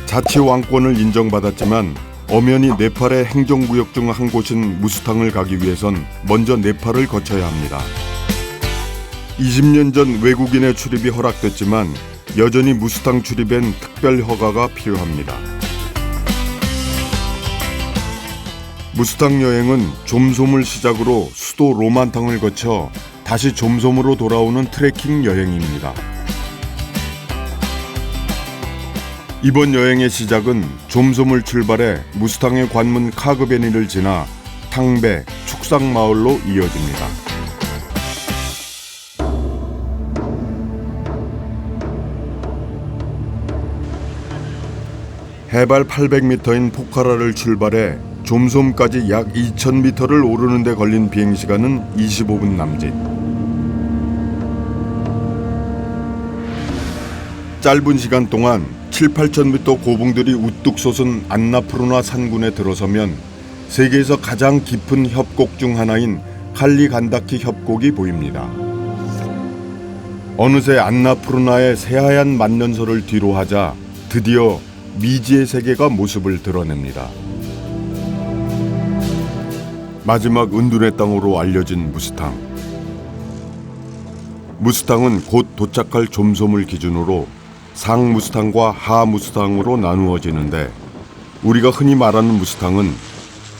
자치왕권을 인정받았지만 엄연히 네팔의 행정구역 중 한 곳인 무스탕을 가기 위해선 먼저 네팔을 거쳐야 합니다. 20년 전 외국인의 출입이 허락됐지만 여전히 무스탕 출입엔 특별 허가가 필요합니다. 무스탕 여행은 좀솜을 시작으로 수도 로만탕을 거쳐 다시 좀솜으로 돌아오는 트레킹 여행입니다. 이번 여행의 시작은 좀솜을 출발해 무스탕의 관문 카그베니를 지나 탕베, 축상마을로 이어집니다. 해발 800m인 포카라를 출발해 좀솜까지 약 2000m를 오르는 데 걸린 비행시간은 25분 남짓. 짧은 시간 동안 7-8,000m 고봉들이 우뚝 솟은 안나푸르나 산군에 들어서면 세계에서 가장 깊은 협곡 중 하나인 칼리간다키 협곡이 보입니다. 어느새 안나푸르나의 새하얀 만년설을 뒤로하자 드디어 미지의 세계가 모습을 드러냅니다. 마지막 은둔의 땅으로 알려진 무스탕. 무스탕은 곧 도착할 좀솜을 기준으로 상무스탕과 하무스탕으로 나누어지는데 우리가 흔히 말하는 무스탕은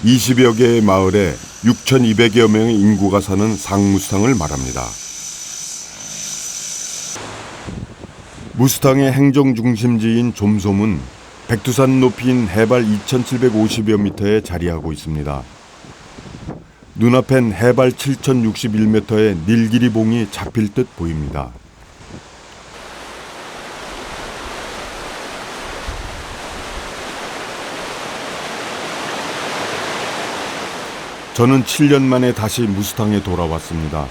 20여 개의 마을에 6,200여 명의 인구가 사는 상무스탕을 말합니다. 무스탕의 행정 중심지인 좀솜은 백두산 높이인 해발 2,750여 미터에 자리하고 있습니다. 눈앞엔 해발 7,061m의 닐기리봉이 잡힐 듯 보입니다. 저는 7년 만에 다시 무스탕에 돌아왔습니다.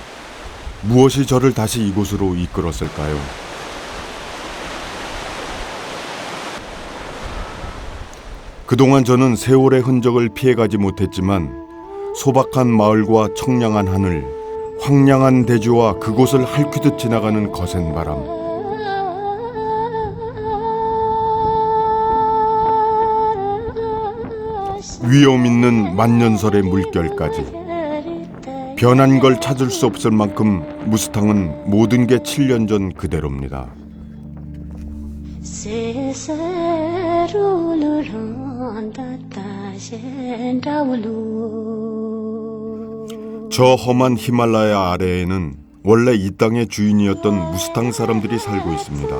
무엇이 저를 다시 이곳으로 이끌었을까요? 그동안 저는 세월의 흔적을 피해가지 못했지만 소박한 마을과 청량한 하늘, 황량한 대지와 그곳을 핥히듯 지나가는 거센 바람. 위험 있는 만년설의 물결까지. 변한 걸 찾을 수 없을 만큼 무스탕은 모든 게 7년 전 그대로입니다. 저 험한 히말라야 아래에는 원래 이 땅의 주인이었던 무스탕 사람들이 살고 있습니다.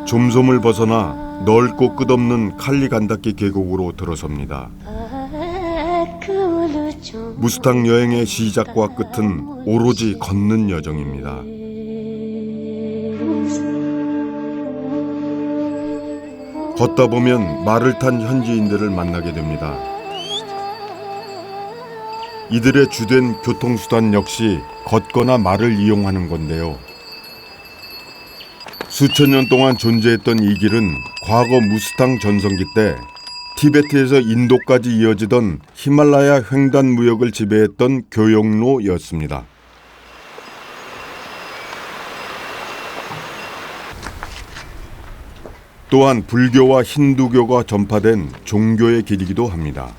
좀솜을 벗어나 넓고 끝없는 칼리간다키 계곡으로 들어섭니다. 무스탕 여행의 시작과 끝은 오로지 걷는 여정입니다. 걷다 보면 말을 탄 현지인들을 만나게 됩니다. 이들의 주된 교통수단 역시 걷거나 말을 이용하는 건데요. 수천 년 동안 존재했던 이 길은 과거 무스탕 전성기 때 티베트에서 인도까지 이어지던 히말라야 횡단 무역을 지배했던 교역로였습니다. 또한 불교와 힌두교가 전파된 종교의 길이기도 합니다.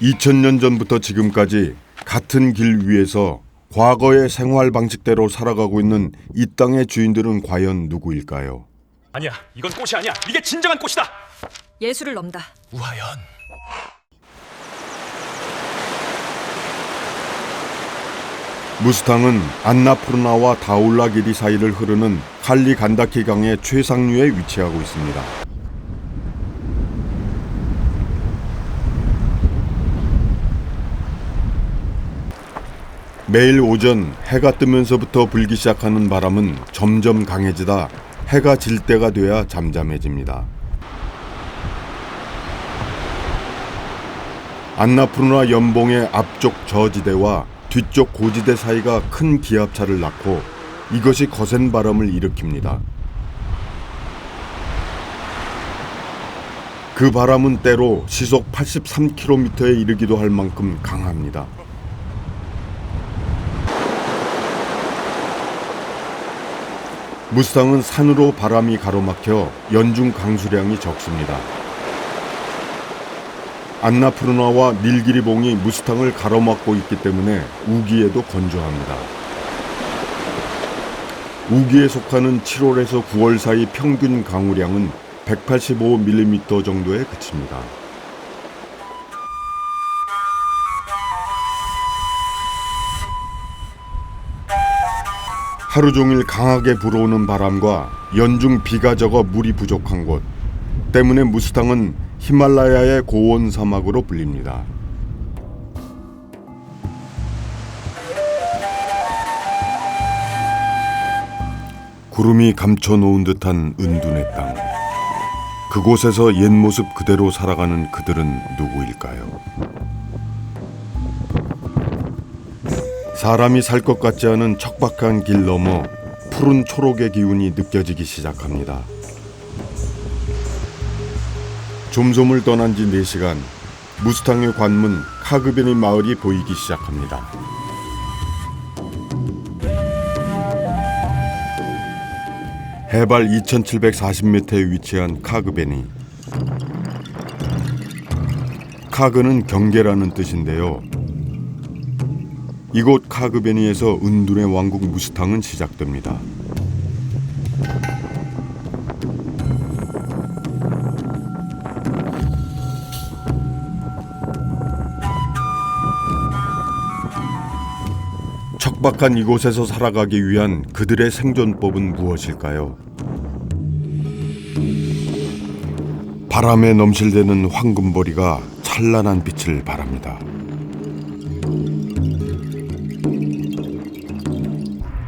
2000년 전부터 지금까지 같은 길 위에서 과거의 생활 방식대로 살아가고 있는 이 땅의 주인들은 과연 누구일까요? 아니야, 이건 꽃이 아니야. 이게 진정한 꽃이다. 예술을 넘다. 우하연. 무스탕은 안나푸르나와 다울라기리 사이를 흐르는 칼리간다키 강의 최상류에 위치하고 있습니다. 매일 오전 해가 뜨면서부터 불기 시작하는 바람은 점점 강해지다 해가 질 때가 돼야 잠잠해집니다. 안나푸르나 연봉의 앞쪽 저지대와 뒤쪽 고지대 사이가 큰 기압차를 낳고 이것이 거센 바람을 일으킵니다. 그 바람은 때로 시속 83km에 이르기도 할 만큼 강합니다. 무스탕은 산으로 바람이 가로막혀 연중 강수량이 적습니다. 안나푸르나와 닐기리봉이 무스탕을 가로막고 있기 때문에 우기에도 건조합니다. 우기에 속하는 7월에서 9월 사이 평균 강우량은 185mm 정도에 그칩니다. 하루 종일 강하게 불어오는 바람과 연중 비가 적어 물이 부족한 곳 때문에 무스탕은 히말라야의 고온 사막으로 불립니다. 구름이 감춰놓은 듯한 은둔의 땅. 그곳에서 옛 모습 그대로 살아가는 그들은 누구일까요? 사람이 살 것 같지 않은 척박한 길 너머 푸른 초록의 기운이 느껴지기 시작합니다. 좀섬을 떠난 지 4시간, 무스탕의 관문 카그베니 마을이 보이기 시작합니다. 해발 2740m에 위치한 카그베니. 카그는 경계라는 뜻인데요. 이곳 카그베니에서 은둔의 왕국 무스탕은 시작됩니다. 척박한 이곳에서 살아가기 위한 그들의 생존법은 무엇일까요? 바람에 넘실대는 황금보리가 찬란한 빛을 발합니다.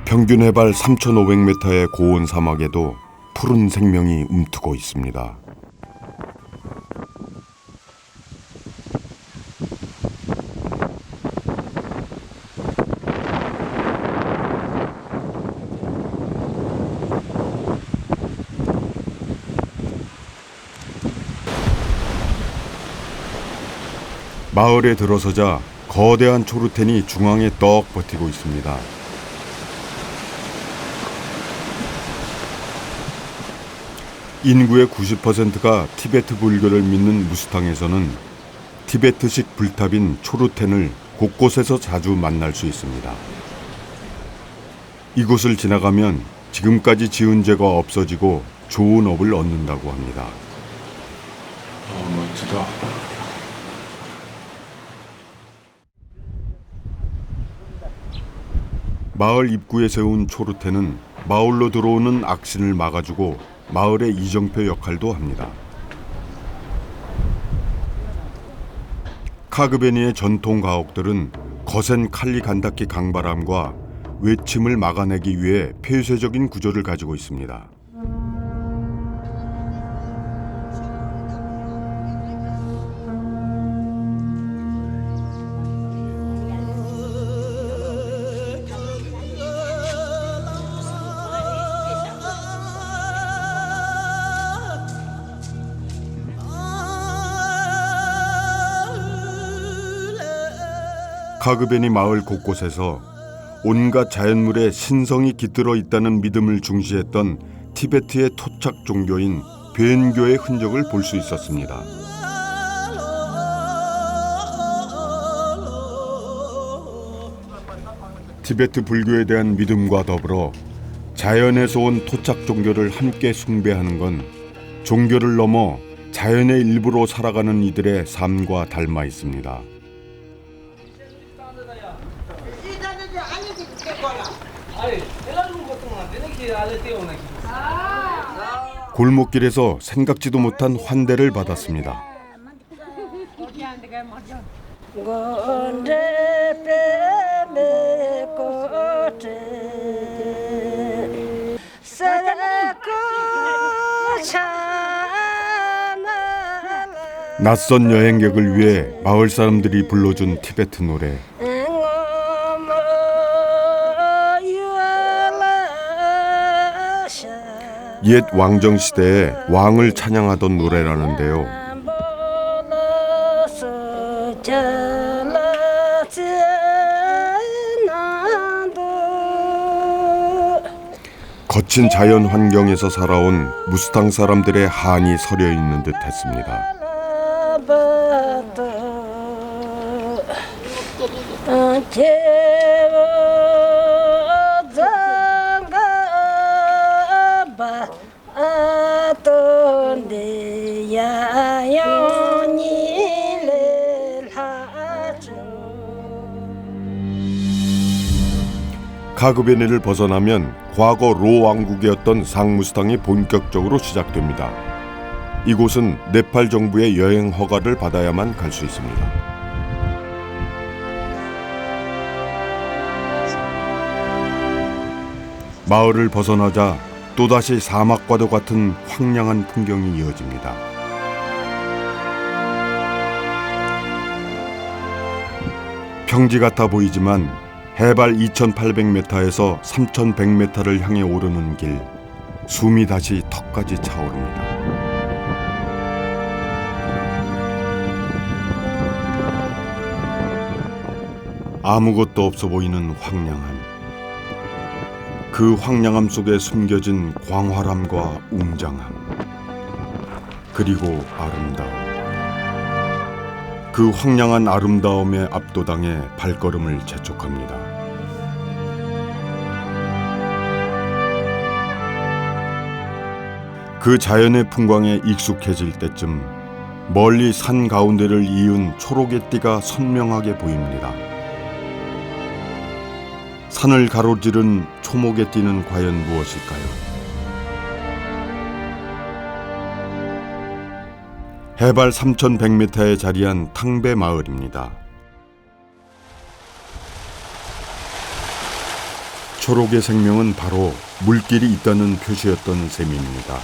평균 해발 3,500m의 고온 사막에도 푸른 생명이 움트고 있습니다. 마을에 들어서자 거대한 초르텐이 중앙에 떡 버티고 있습니다. 인구의 90%가 티베트 불교를 믿는 무스탕에서는 티베트식 불탑인 초르텐을 곳곳에서 자주 만날 수 있습니다. 이곳을 지나가면 지금까지 지은 죄가 없어지고 좋은 업을 얻는다고 합니다. 멋지다. 마을 입구에 세운 초르텐은 마을로 들어오는 악신을 막아주고 마을의 이정표 역할도 합니다. 카그베니의 전통 가옥들은 거센 칼리 간다키 강바람과 외침을 막아내기 위해 폐쇄적인 구조를 가지고 있습니다. 카그베니 마을 곳곳에서 온갖 자연물에 신성이 깃들어 있다는 믿음을 중시했던 티베트의 토착 종교인 베엔교의 흔적을 볼 수 있었습니다. 티베트 불교에 대한 믿음과 더불어 자연에서 온 토착 종교를 함께 숭배하는 건 종교를 넘어 자연의 일부로 살아가는 이들의 삶과 닮아 있습니다. 골목길에서 생각지도 못한 환대를 받았습니다. 낯선 여행객을 위해 마을 사람들이 불러준 티베트 노래. 옛 왕정 시대에 왕을 찬양하던 노래라는데요. 거친 자연 환경에서 살아온 무스탕 사람들의 한이 서려 있는 듯 했습니다. 카그베니를 벗어나면 과거 로 왕국이었던 상무스탕이 본격적으로 시작됩니다. 이곳은 네팔 정부의 여행 허가를 받아야만 갈 수 있습니다. 마을을 벗어나자 또다시 사막과도 같은 황량한 풍경이 이어집니다. 평지 같아 보이지만 해발 2,800m에서 3,100m를 향해 오르는 길, 숨이 다시 턱까지 차오릅니다. 아무것도 없어 보이는 황량함. 그 황량함 속에 숨겨진 광활함과 웅장함, 그리고 아름다움. 그 황량한 아름다움에 압도당해 발걸음을 재촉합니다. 그 자연의 풍광에 익숙해질 때쯤 멀리 산 가운데를 이은 초록의 띠가 선명하게 보입니다. 산을 가로지른 초목의 띠는 과연 무엇일까요? 해발 3,100m에 자리한 탕베 마을입니다. 초록의 생명은 바로 물길이 있다는 표시였던 셈입니다.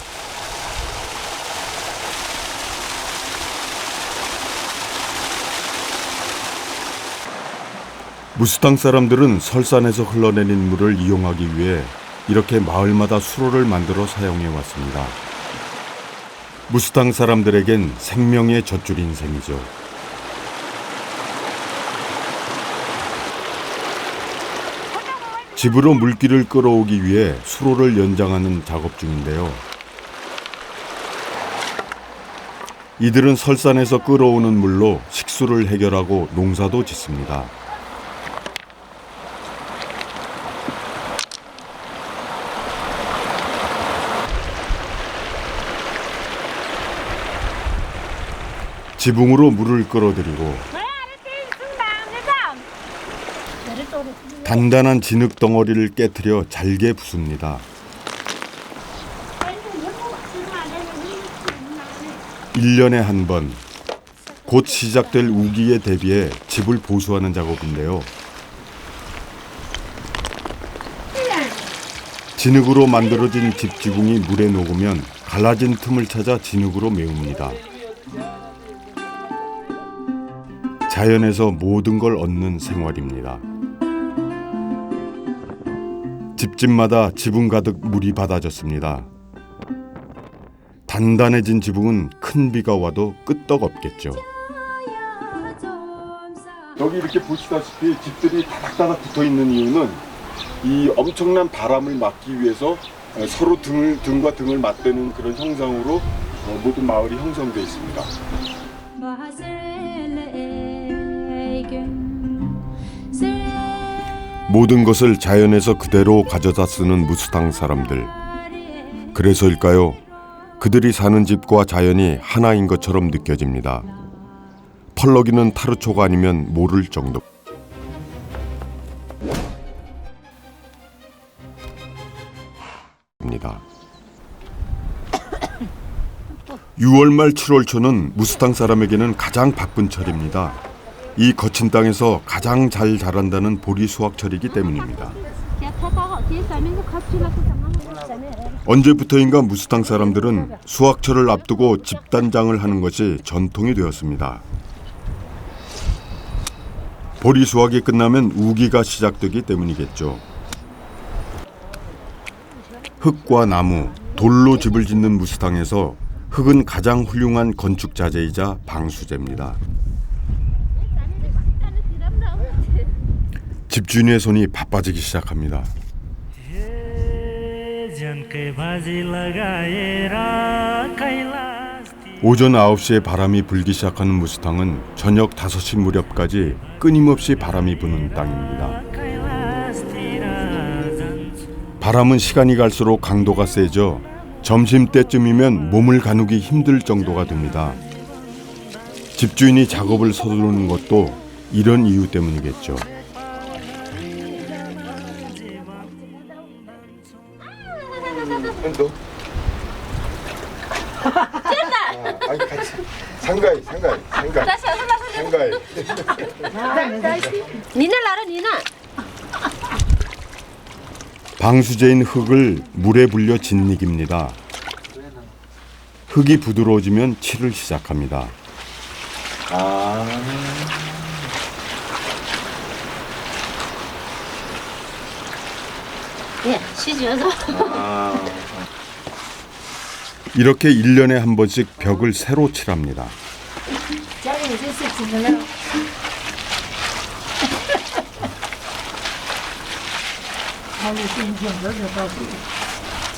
무스탕 사람들은 설산에서 흘러내린 물을 이용하기 위해 이렇게 마을마다 수로를 만들어 사용해 왔습니다. 무스탕 사람들에겐 생명의 젖줄인 셈이죠. 집으로 물길을 끌어오기 위해 수로를 연장하는 작업 중인데요. 이들은 설산에서 끌어오는 물로 식수를 해결하고 농사도 짓습니다. 지붕으로 물을 끌어들이고 단단한 진흙 덩어리를 깨트려 잘게 부숩니다. 1년에 한 번, 곧 시작될 우기에 대비해 집을 보수하는 작업인데요. 진흙으로 만들어진 집 지붕이 물에 녹으면 갈라진 틈을 찾아 진흙으로 메웁니다. 자연에서 모든 걸 얻는 생활입니다. 집집마다 지붕 가득 물이 받아졌습니다. 단단해진 지붕은 큰 비가 와도 끄떡없겠죠. 여기 이렇게 보시다시피 집들이 다닥다닥 붙어 있는 이유는 이 엄청난 바람을 막기 위해서 서로 등과 등을 맞대는 그런 형상으로 모든 마을이 형성되어 있습니다. 모든 것을 자연에서 그대로 가져다 쓰는 무스탕 사람들. 그래서일까요? 그들이 사는 집과 자연이 하나인 것처럼 느껴집니다. 펄럭이는 타르초가 아니면 모를 정도. 6월 말 7월 초는 무스탕 사람에게는 가장 바쁜 철입니다. 이 거친 땅에서 가장 잘 자란다는 보리 수확철이기 때문입니다. 언제부터인가 무스탕 사람들은 수확철을 앞두고 집단장을 하는 것이 전통이 되었습니다. 보리 수확이 끝나면 우기가 시작되기 때문이겠죠. 흙과 나무, 돌로 집을 짓는 무스탕에서 흙은 가장 훌륭한 건축 자재이자 방수제입니다. 집주인의 손이 바빠지기 시작합니다. 오전 9시에 바람이 불기 시작하는 무스탕은 저녁 5시 무렵까지 끊임없이 바람이 부는 땅입니다. 바람은 시간이 갈수록 강도가 세져 점심때쯤이면 몸을 가누기 힘들 정도가 됩니다. 집주인이 작업을 서두르는 것도 이런 이유 때문이겠죠. 아니 같이 상가이. 니나 라라 니나. 방수제인 흙을 물에 불려 짓이깁니다. 흙이 부드러워지면 칠을 시작합니다. 예, 시주어서. 이렇게 1년에 한 번씩 벽을 새로 칠합니다.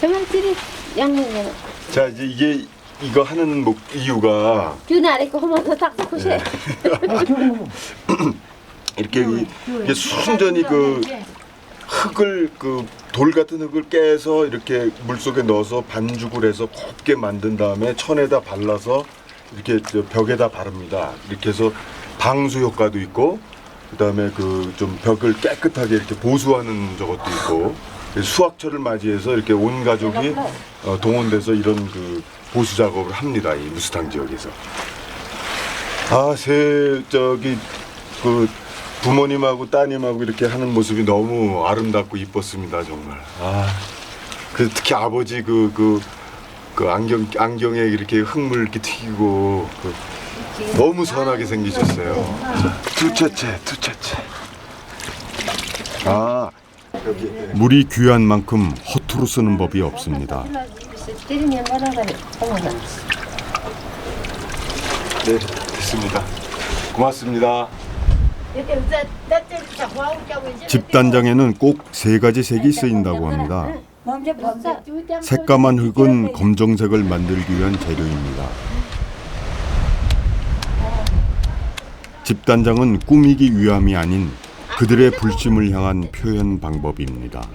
정말 찌리 양념이. 자, 이제 이거 하는 이유가 듀나리 거 하면서 딱 보세. 이렇게 이게 순전히 그 흙을 돌 같은 흙을 깨서 이렇게 물 속에 넣어서 반죽을 해서 곱게 만든 다음에 천에다 발라서 이렇게 벽에다 바릅니다. 이렇게 해서 방수 효과도 있고 그다음에 좀 벽을 깨끗하게 이렇게 보수하는 저것도 있고 수확철을 맞이해서 이렇게 온 가족이 동원돼서 이런 보수 작업을 합니다. 이 무스탕 지역에서. 부모님하고 따님하고 이렇게 하는 모습이 너무 아름답고 이뻤습니다, 정말. 특히 아버지 안경에 이렇게 흙물 이렇게 튀기고 너무 선하게 생기셨어요. 투채째. 물이 귀한 만큼 허투루 쓰는 법이 없습니다. 네, 됐습니다. 고맙습니다. 집단장에는 꼭 3가지 색이 쓰인다고 합니다. 새까만 흙은 검정색을 만들기 위한 재료입니다. 집단장은 꾸미기 위함이 아닌 그들의 불심을 향한 표현 방법입니다.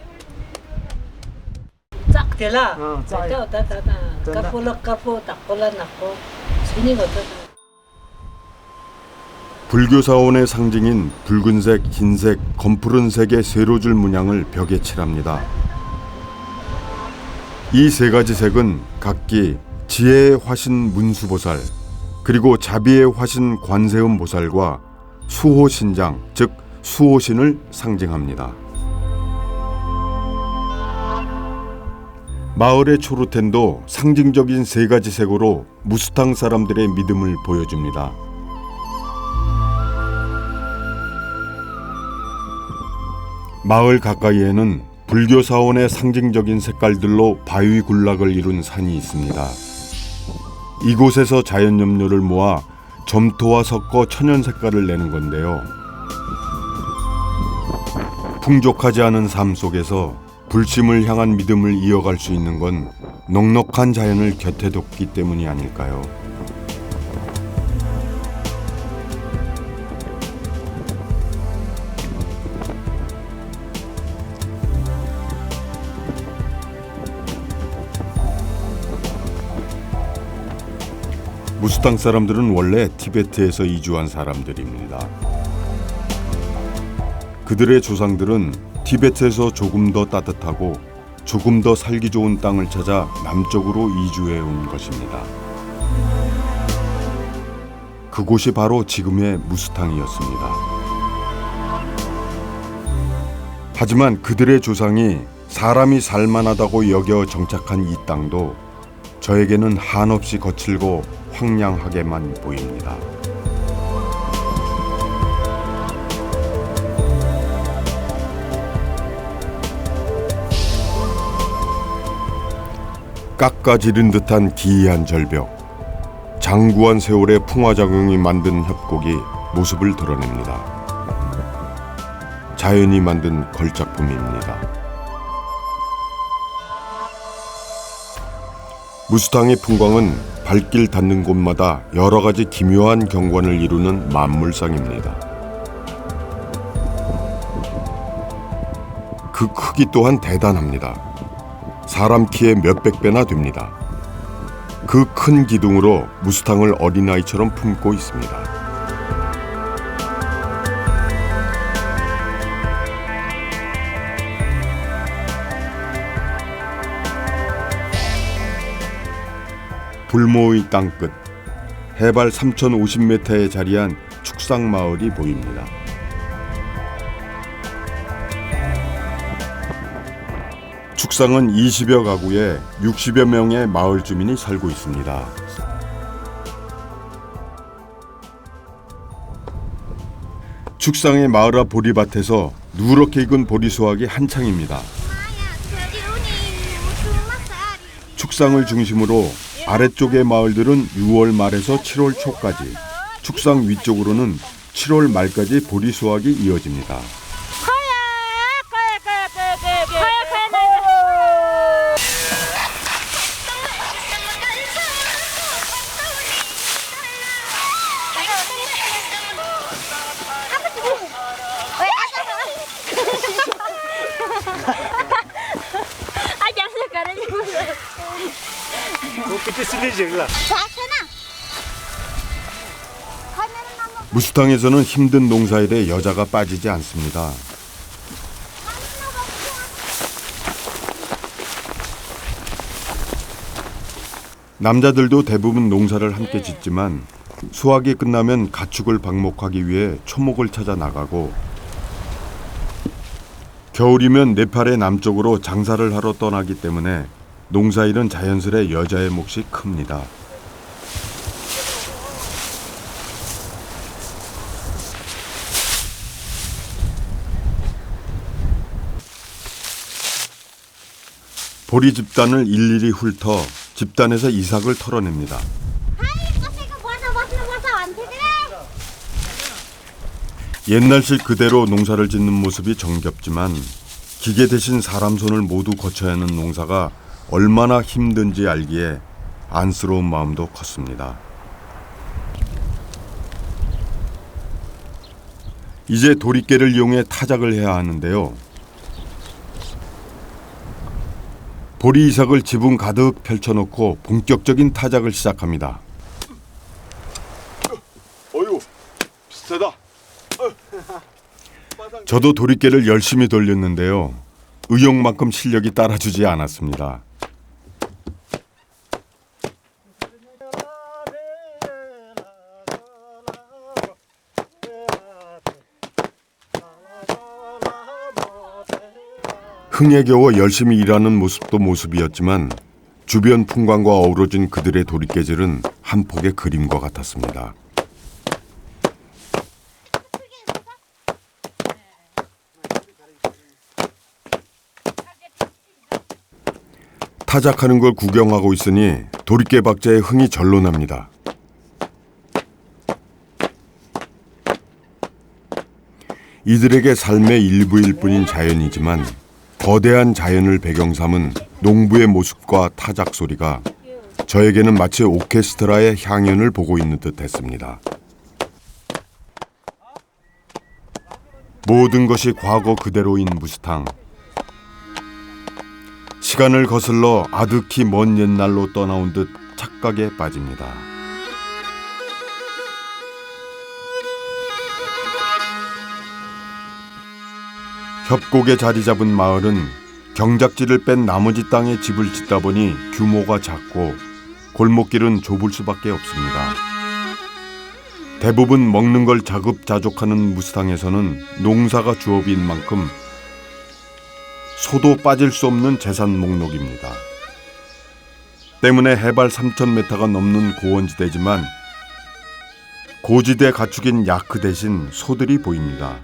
불교 사원의 상징인 붉은색, 흰색, 검푸른색의 세로줄 문양을 벽에 칠합니다. 이 3가지 색은 각기 지혜의 화신 문수보살, 그리고 자비의 화신 관세음 보살과 수호신장, 즉 수호신을 상징합니다. 마을의 초르텐도 상징적인 3가지 색으로 무스탕 사람들의 믿음을 보여줍니다. 마을 가까이에는 불교 사원의 상징적인 색깔들로 바위 군락을 이룬 산이 있습니다. 이곳에서 자연염료를 모아 점토와 섞어 천연 색깔을 내는 건데요. 풍족하지 않은 삶 속에서 불심을 향한 믿음을 이어갈 수 있는 건 넉넉한 자연을 곁에 뒀기 때문이 아닐까요? 무스탕 사람들은 원래 티베트에서 이주한 사람들입니다. 그들의 조상들은 티베트에서 조금 더 따뜻하고 조금 더 살기 좋은 땅을 찾아 남쪽으로 이주해 온 것입니다. 그곳이 바로 지금의 무스탕이었습니다. 하지만 그들의 조상이 사람이 살만하다고 여겨 정착한 이 땅도 저에게는 한없이 거칠고 황량하게만 보입니다. 깎아지른 듯한 기이한 절벽, 장구한 세월의 풍화작용이 만든 협곡이 모습을 드러냅니다. 자연이 만든 걸작품입니다. 무스탕의 풍광은 발길 닿는 곳마다 여러 가지 기묘한 경관을 이루는 만물상입니다. 그 크기 또한 대단합니다. 사람 키의 몇백 배나 됩니다. 그 큰 기둥으로 무스탕을 어린아이처럼 품고 있습니다. 불모의 땅끝, 해발 3,050m에 자리한 축상마을이 보입니다. 축상은 20여 가구에 60여 명의 마을 주민이 살고 있습니다. 축상의 마을 앞 보리밭에서 누렇게 익은 보리 수확이 한창입니다. 축상을 중심으로 아래쪽의 마을들은 6월 말에서 7월 초까지, 축상 위쪽으로는 7월 말까지 보리 수확이 이어집니다. 무스탕에서는 힘든 농사일에 여자가 빠지지 않습니다. 남자들도 대부분 농사를 함께 짓지만 수확이 끝나면 가축을 방목하기 위해 초목을 찾아 나가고, 겨울이면 네팔의 남쪽으로 장사를 하러 떠나기 때문에 농사일은 자연스레 여자의 몫이 큽니다. 보리 집단을 일일이 훑어 집단에서 이삭을 털어냅니다. 옛날식 그대로 농사를 짓는 모습이 정겹지만 기계 대신 사람 손을 모두 거쳐야 하는 농사가 얼마나 힘든지 알기에 안쓰러운 마음도 컸습니다. 이제 도리깨를 이용해 타작을 해야 하는데요. 보리 이삭을 지붕 가득 펼쳐놓고 본격적인 타작을 시작합니다. 어휴, 비슷하다. 저도 도리깨를 열심히 돌렸는데요. 의욕만큼 실력이 따라주지 않았습니다. 흥에 겨워 열심히 일하는 모습도 모습이었지만 주변 풍광과 어우러진 그들의 도리깨질은 한 폭의 그림과 같았습니다. 타작하는 걸 구경하고 있으니 도리깨 박자의 흥이 절로 납니다. 이들에게 삶의 일부일 뿐인 자연이지만 거대한 자연을 배경 삼은 농부의 모습과 타작 소리가 저에게는 마치 오케스트라의 향연을 보고 있는 듯 했습니다. 모든 것이 과거 그대로인 무스탕. 시간을 거슬러 아득히 먼 옛날로 떠나온 듯 착각에 빠집니다. 협곡에 자리 잡은 마을은 경작지를 뺀 나머지 땅에 집을 짓다 보니 규모가 작고 골목길은 좁을 수밖에 없습니다. 대부분 먹는 걸 자급자족하는 무스탕에서는 농사가 주업인 만큼 소도 빠질 수 없는 재산 목록입니다. 때문에 해발 3,000m가 넘는 고원지대지만 고지대 가축인 야크 대신 소들이 보입니다.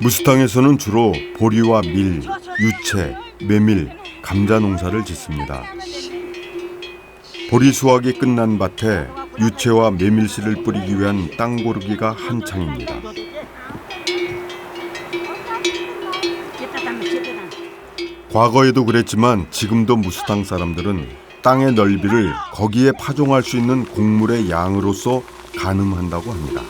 무스탕에서는 주로 보리와 밀, 유채, 메밀, 감자 농사를 짓습니다. 보리 수확이 끝난 밭에 유채와 메밀씨를 뿌리기 위한 땅 고르기가 한창입니다. 과거에도 그랬지만 지금도 무스탕 사람들은 땅의 넓이를 거기에 파종할 수 있는 곡물의 양으로서 가늠한다고 합니다.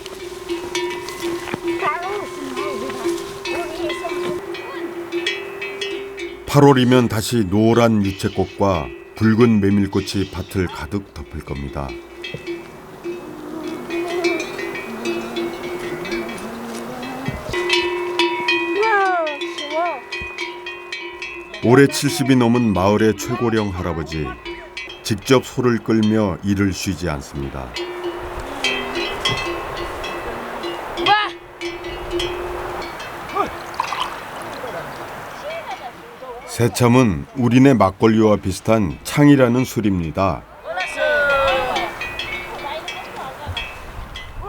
8월이면 다시 노란 유채꽃과 붉은 메밀꽃이 밭을 가득 덮을 겁니다. 올해 70이 넘은 마을의 최고령 할아버지. 직접 소를 끌며 일을 쉬지 않습니다. 새참은 우리네 막걸리와 비슷한 창이라는 술입니다.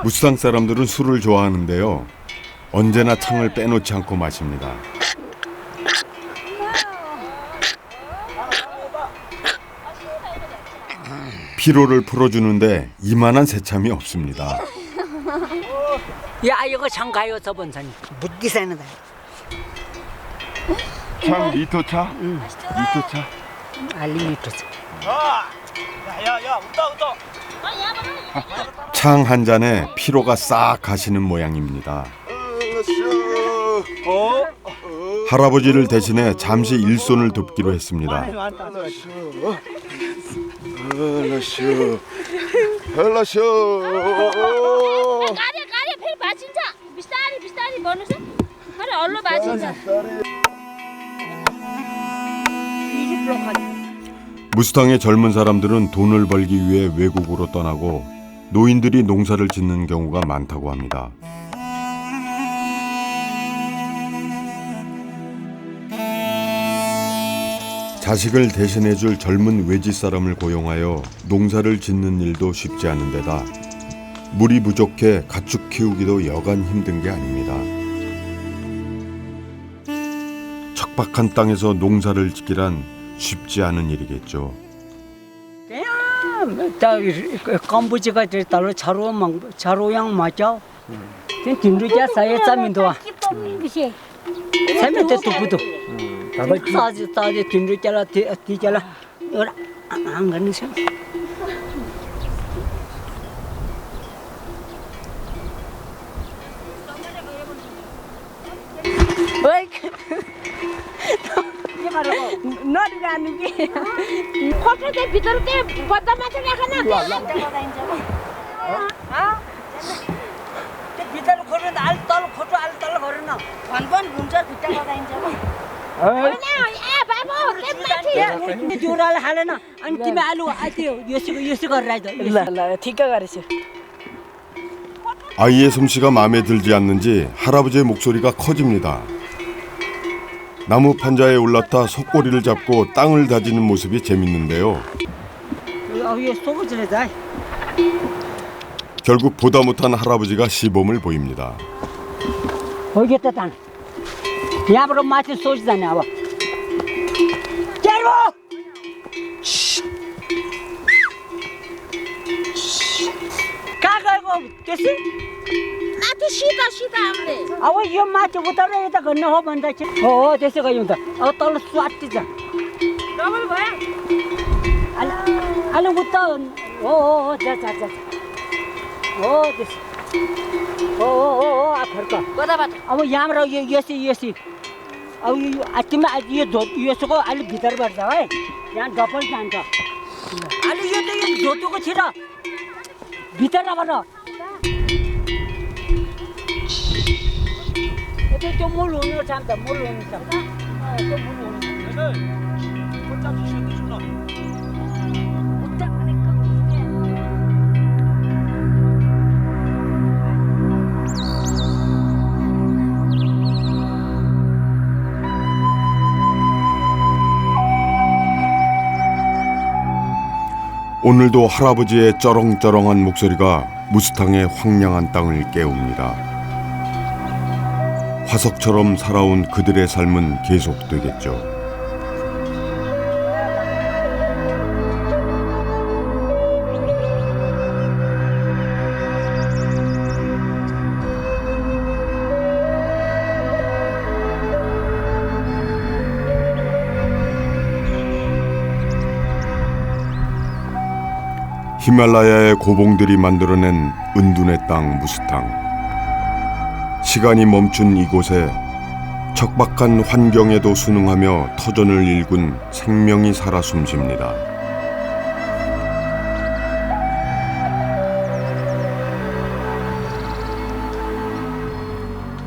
무스탕 사람들은 술을 좋아하는데요. 언제나 창을 빼놓지 않고 마십니다. 피로를 풀어주는데 이만한 새참이 없습니다. 야 이거 장가요 저번산이 묻기세는다. 창 미터 차? 응. 미터 차. 알리미터. 창 한 잔에 피로가 싹 가시는 모양입니다. 할아버지를 대신해 잠시 일손을 돕기로 했습니다. 헬라쇼. 가래 별 맞진자. 비싸리 bonus. 가래 얼로 맞진자. 무스탕의 젊은 사람들은 돈을 벌기 위해 외국으로 떠나고 노인들이 농사를 짓는 경우가 많다고 합니다. 자식을 대신해줄 젊은 외지 사람을 고용하여 농사를 짓는 일도 쉽지 않은 데다 물이 부족해 가축 키우기도 여간 힘든 게 아닙니다. 척박한 땅에서 농사를 짓기란 쉽지 않은 일이겠죠. 컴부지가 달로 자로양 맞아. 딘루자 사이에 짜민도와. 세면대 두부도. 싸지 딘루자라 디자라. 안 가는 셈. 코트대 비들때 바다 맞을 하나. 비자로 걸은 알떨 코트 알떨 걸으나. 관번 문자 그때가 다 인자. temati. 조랄 하려나 안티메 알로 아티요 예수가 라이더. 티가 가르쳐. 아이의 솜씨가 마음에 들지 않는지 할아버지의 목소리가 커집니다. 나무 판자에 올라타 속꼬리를 잡고 땅을 다지는 모습이 재밌는데요. 결국 보다 못한 할아버지가 시범을 보입니다. 보이겠다 단. 야브로 마치 소지다네 아와. 제로. 가가고 됐어? 나도 시다 안돼. 아와 이 마치 우다로에다 건너 호반다. 됐어 가용다. 떨어 쏘았지자. 너무 뭐야? 알라 우다. 자자자. 됐어. 아파까. 거다 아와 야므로 예시. 아우 아침에 예수가 알리 비다르 버다와. 양 더블 잔다. 알리 예도 도도고 치라. 비다라 버라. 이제 좀 물로는 잠다 물로는 잠다. 좀 물로는. 오늘도 할아버지의 쩌렁쩌렁한 목소리가 무스탕의 황량한 땅을 깨웁니다. 화석처럼 살아온 그들의 삶은 계속되겠죠. 히말라야의 고봉들이 만들어낸 은둔의 땅 무스탕. 시간이 멈춘 이곳에 척박한 환경에도 순응하며 터전을 일군 생명이 살아 숨쉽니다.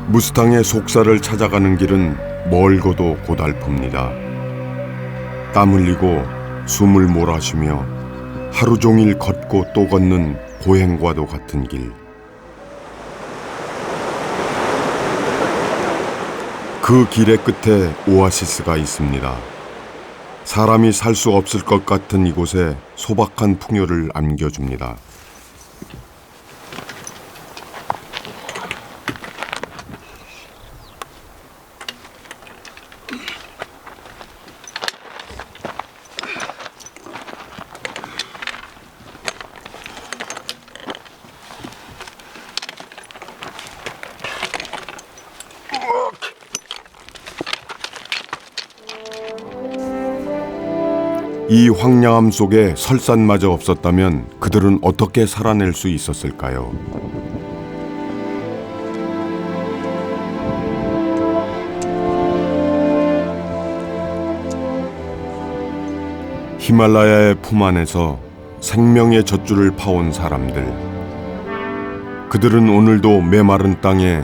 무스탕의 속살을 찾아가는 길은 멀고도 고달픕니다. 땀 흘리고 숨을 몰아쉬며 하루 종일 걷고 또 걷는 고행과도 같은 길. 그 길의 끝에 오아시스가 있습니다. 사람이 살 수 없을 것 같은 이곳에 소박한 풍요를 안겨줍니다. 이 황량함 속에 설산마저 없었다면 그들은 어떻게 살아낼 수 있었을까요? 히말라야의 품 안에서 생명의 젖줄을 파온 사람들. 그들은 오늘도 메마른 땅에